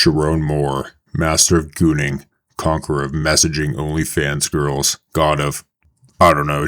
Sherrone Moore, master of gooning, conqueror of messaging OnlyFans girls, god of,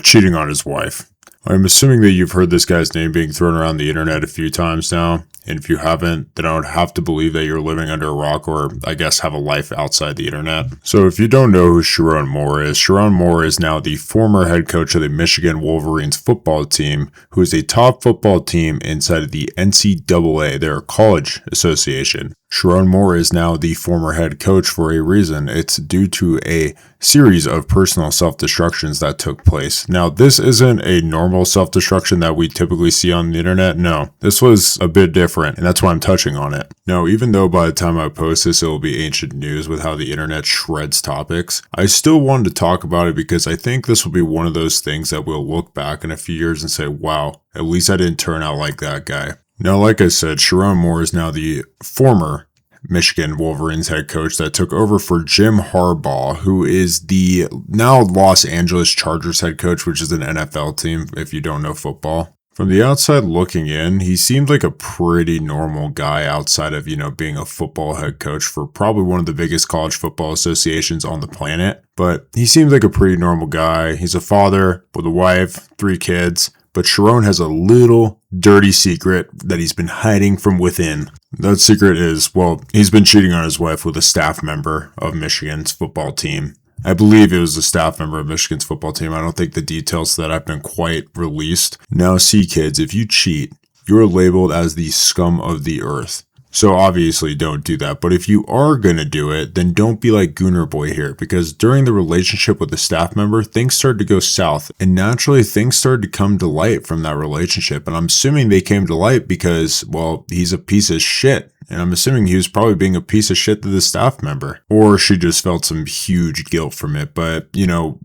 cheating on his wife. I'm assuming that you've heard this guy's name being thrown around the internet a few times now, and if you haven't, then I would have to believe that you're living under a rock or, I guess, have a life outside the internet. So if you don't know who Sherrone Moore is now the former head coach of the Michigan Wolverines football team, who is a top football team inside of the NCAA, their college association. Sherrone Moore is now the former head coach for a reason. It's due to a series of personal self-destructions that took place. Now, this isn't a normal self-destruction that we typically see on the internet. No, this was a bit different, and that's why I'm touching on it. Now, even though by the time I post this, it will be ancient news with how the internet shreds topics, I still wanted to talk about it because I think this will be one of those things that we'll look back in a few years and say, wow, at least I didn't turn out like that guy. Now, like I said, Sherrone Moore is now the former Michigan Wolverines head coach that took over for Jim Harbaugh, who is the now Los Angeles Chargers head coach, which is an NFL team if you don't know football. From the outside looking in, he seemed like a pretty normal guy outside of, being a football head coach for probably one of the biggest college football associations on the planet. But he seems like a pretty normal guy. He's a father with a wife, 3 kids. But Sherrone has a little dirty secret that he's been hiding from within. That secret is, he's been cheating on his wife with a staff member of Michigan's football team. I believe it was a staff member of Michigan's football team. I don't think the details to that have been quite released. Now, see, kids, if you cheat, you're labeled as the scum of the earth. So obviously don't do that. But if you are going to do it, then don't be like Gooner Boy here, because during the relationship with the staff member, things started to go south, and naturally things started to come to light from that relationship. And I'm assuming they came to light because, he's a piece of shit. And I'm assuming he was probably being a piece of shit to the staff member. Or she just felt some huge guilt from it. But,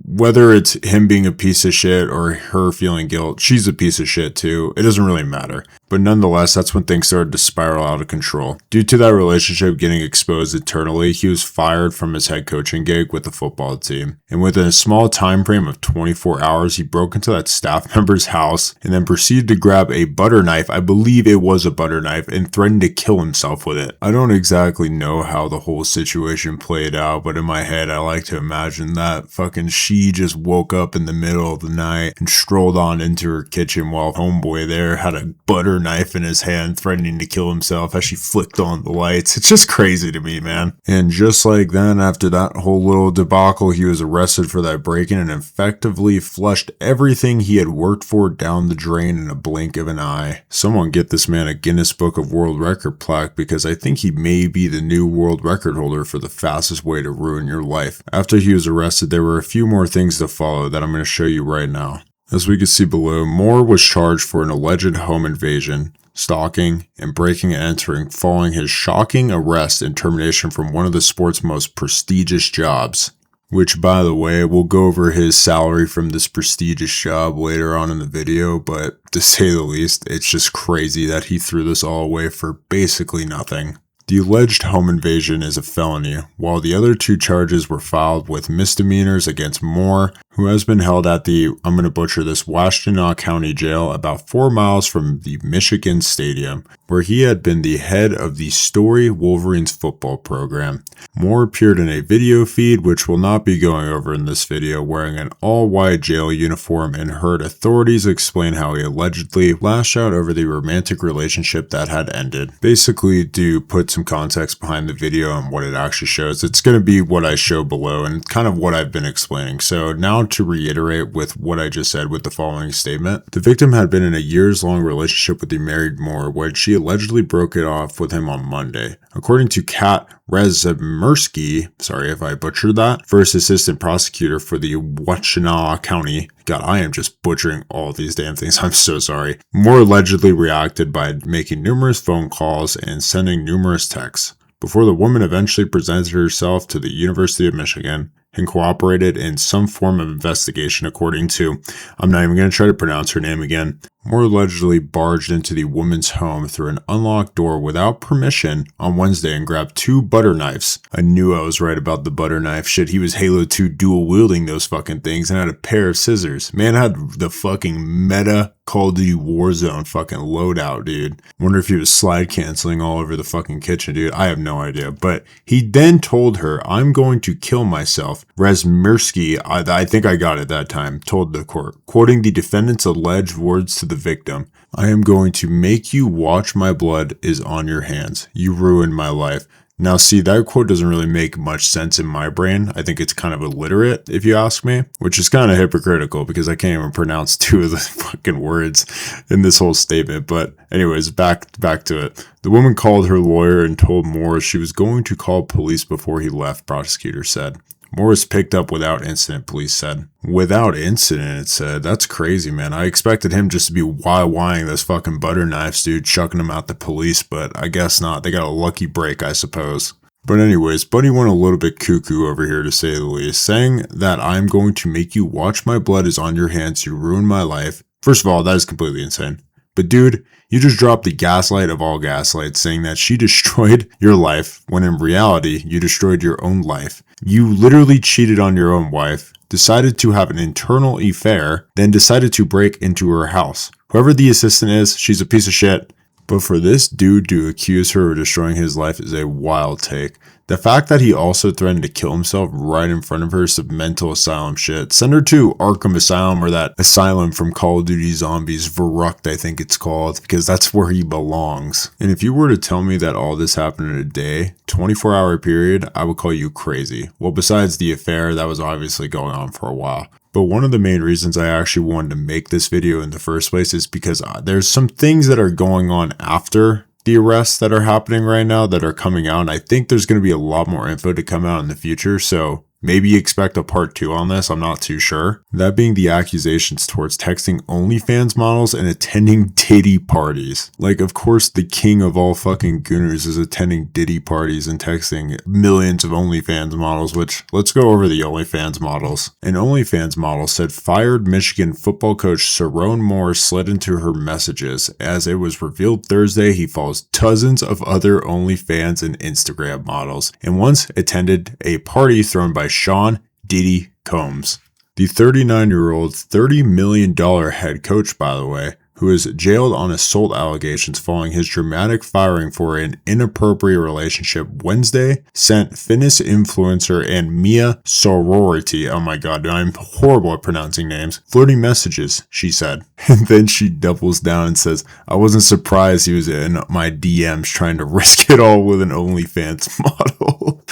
whether it's him being a piece of shit or her feeling guilt, she's a piece of shit too. It doesn't really matter. But nonetheless, that's when things started to spiral out of control. Due to that relationship getting exposed internally, he was fired from his head coaching gig with the football team. And within a small time frame of 24 hours, he broke into that staff member's house and then proceeded to grab a butter knife. I believe it was a butter knife, and threatened to kill himself with it. I don't exactly know how the whole situation played out, but in my head, I like to imagine that fucking she just woke up in the middle of the night and strolled on into her kitchen while homeboy there had a butter knife in his hand, threatening to kill himself as she flicked on the lights. It's just crazy to me, man. And just like then, after that whole little debacle, he was arrested for that break-in and effectively flushed everything he had worked for down the drain in a blink of an eye. Someone get this man a Guinness Book of World Record plaque, because I think he may be the new world record holder for the fastest way to ruin your life. After he was arrested, there were a few more things to follow that I'm going to show you right now. As we can see below, Moore was charged for an alleged home invasion, stalking, and breaking and entering following his shocking arrest and termination from one of the sport's most prestigious jobs. Which, by the way, we'll go over his salary from this prestigious job later on in the video, but to say the least, it's just crazy that he threw this all away for basically nothing. The alleged home invasion is a felony, while the other 2 charges were filed with misdemeanors against Moore, who has been held at the, I'm going to butcher this, Washtenaw County Jail about 4 miles from the Michigan Stadium, where he had been the head of the Story Wolverines football program. Moore appeared in a video feed, which we'll not be going over in this video, wearing an all-white jail uniform, and heard authorities explain how he allegedly lashed out over the romantic relationship that had ended. Basically, to put some context behind the video and what it actually shows, it's going to be what I show below and kind of what I've been explaining. So now to reiterate with what I just said with the following statement. The victim had been in a years-long relationship with the married Moore, when she allegedly broke it off with him on Monday. According to Kat Rezmersky, sorry if I butchered that, first assistant prosecutor for the Washtenaw County. God, I am just butchering all these damn things. I'm so sorry. Moore allegedly reacted by making numerous phone calls and sending numerous texts before the woman eventually presented herself to the University of Michigan and cooperated in some form of investigation, according to, I'm not even going to try to pronounce her name again, Moore allegedly barged into the woman's home through an unlocked door without permission on Wednesday and grabbed 2 butter knives. I knew I was right about the butter knife shit. He was Halo 2 dual wielding those fucking things and had a pair of scissors. Man had the fucking meta Call of Duty Warzone fucking loadout, dude. Wonder if he was slide canceling all over the fucking kitchen, dude. I have no idea. But he then told her, "I'm going to kill myself." Rezmirsky, I think I got it that time, told the court, quoting the defendant's alleged words to the victim, "I am going to make you watch my blood is on your hands. You ruined my life." Now, see, that quote doesn't really make much sense in my brain. I think it's kind of illiterate, if you ask me, which is kind of hypocritical because I can't even pronounce 2 of the fucking words in this whole statement. But anyways, back to it. The woman called her lawyer and told Moore she was going to call police before he left, prosecutors said. Moore was picked up without incident, police said. Without incident, it said. That's crazy, man. I expected him just to be wild-wying those fucking butter knives, dude, chucking them out the police, but I guess not. They got a lucky break, I suppose. But anyways, Buddy went a little bit cuckoo over here, to say the least, saying that "I'm going to make you watch my blood is on your hands. You ruined my life." First of all, that is completely insane. But dude, you just dropped the gaslight of all gaslights, saying that she destroyed your life, when in reality, you destroyed your own life. You literally cheated on your own wife, decided to have an internal affair, then decided to break into her house. Whoever the assistant is, she's a piece of shit. But for this dude to accuse her of destroying his life is a wild take. The fact that he also threatened to kill himself right in front of her is some mental asylum shit. Send her to Arkham Asylum, or that asylum from Call of Duty Zombies, Verrucht I think it's called, because that's where he belongs. And if you were to tell me that all this happened in a day, 24-hour period, I would call you crazy. Well, besides the affair, that was obviously going on for a while. But one of the main reasons I actually wanted to make this video in the first place is because there's some things that are going on after the arrests that are happening right now that are coming out. And I think there's going to be a lot more info to come out in the future. So maybe expect a part 2 on this. I'm not too sure. That being the accusations towards texting OnlyFans models and attending Diddy parties. Like, of course, the king of all fucking Gooners is attending Diddy parties and texting millions of OnlyFans models, which, let's go over the OnlyFans models. An OnlyFans model said fired Michigan football coach Sherrone Moore slid into her messages. As it was revealed Thursday, he follows dozens of other OnlyFans and Instagram models, and once attended a party thrown by Sean Diddy Combs. The 39-year-old, $30 million head coach, by the way, who is jailed on assault allegations following his dramatic firing for an inappropriate relationship Wednesday, sent fitness influencer and Mia Sorority, oh my god, I'm horrible at pronouncing names, flirting messages, she said. And then she doubles down and says, "I wasn't surprised he was in my DMs trying to risk it all with an OnlyFans model."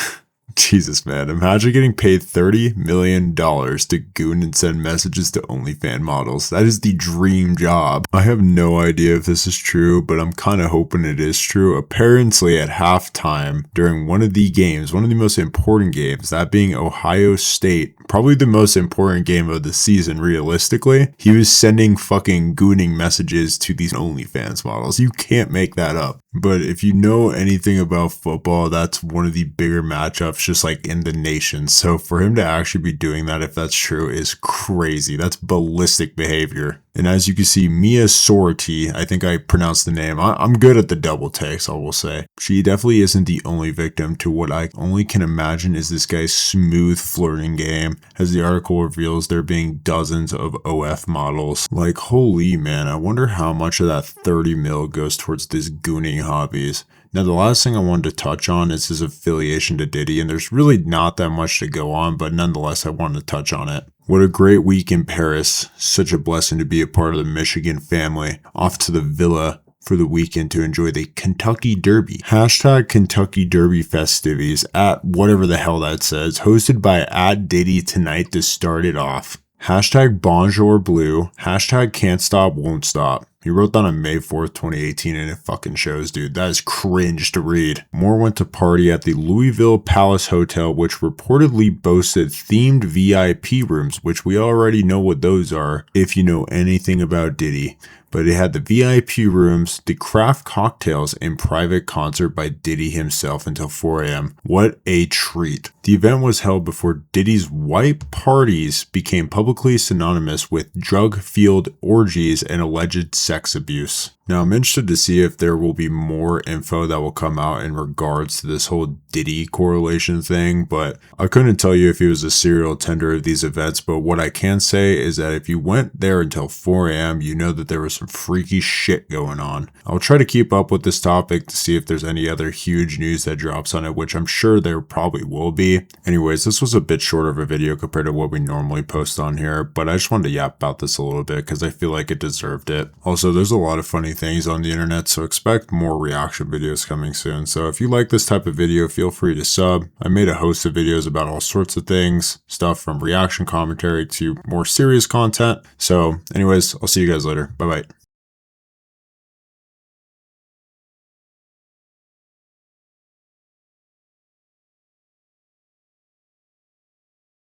Jesus, man. Imagine getting paid $30 million to goon and send messages to OnlyFans models. That is the dream job. I have no idea if this is true, but I'm kind of hoping it is true. Apparently, at halftime, during one of the games, one of the most important games, that being Ohio State, probably the most important game of the season, realistically, he was sending fucking gooning messages to these OnlyFans models. You can't make that up. But if you know anything about football, that's one of the bigger matchups just like in the nation. So for him to actually be doing that, if that's true, is crazy. That's ballistic behavior. And as you can see, Mia Sorority, I think I pronounced the name. I'm good at the double takes, I will say. She definitely isn't the only victim to what I only can imagine is this guy's smooth flirting game. As the article reveals, there being dozens of OF models. Like, holy man, I wonder how much of that 30 mil goes towards this gooning hobbies. Now, the last thing I wanted to touch on is his affiliation to Diddy, and there's really not that much to go on, but nonetheless, I wanted to touch on it. What a great week in Paris. Such a blessing to be a part of the Michigan family. Off to the villa for the weekend to enjoy the Kentucky Derby. Hashtag Kentucky Derby festivities at whatever the hell that says. Hosted by @Diddy tonight to start it off. Hashtag Bonjour Blue. Hashtag Can't Stop Won't Stop. He wrote that on May 4th, 2018, and it fucking shows, dude. That is cringe to read. Moore went to party at the Louisville Palace Hotel, which reportedly boasted themed VIP rooms, which we already know what those are if you know anything about Diddy. but it had the VIP rooms, the craft cocktails, and private concert by Diddy himself until 4 a.m. What a treat. The event was held before Diddy's white parties became publicly synonymous with drug-fueled orgies and alleged sex abuse. Now, I'm interested to see if there will be more info that will come out in regards to this whole Diddy correlation thing, but I couldn't tell you if he was a serial attender of these events, but what I can say is that if you went there until 4 a.m., you know that there was some freaky shit going on. I'll try to keep up with this topic to see if there's any other huge news that drops on it, which I'm sure there probably will be. Anyways, this was a bit shorter of a video compared to what we normally post on here, but I just wanted to yap about this a little bit because I feel like it deserved it. Also, there's a lot of funny things on the internet, so expect more reaction videos coming soon. So if you like this type of video, feel free to sub. I made a host of videos about all sorts of things, stuff from reaction commentary to more serious content. So anyways, I'll see you guys later. Bye bye.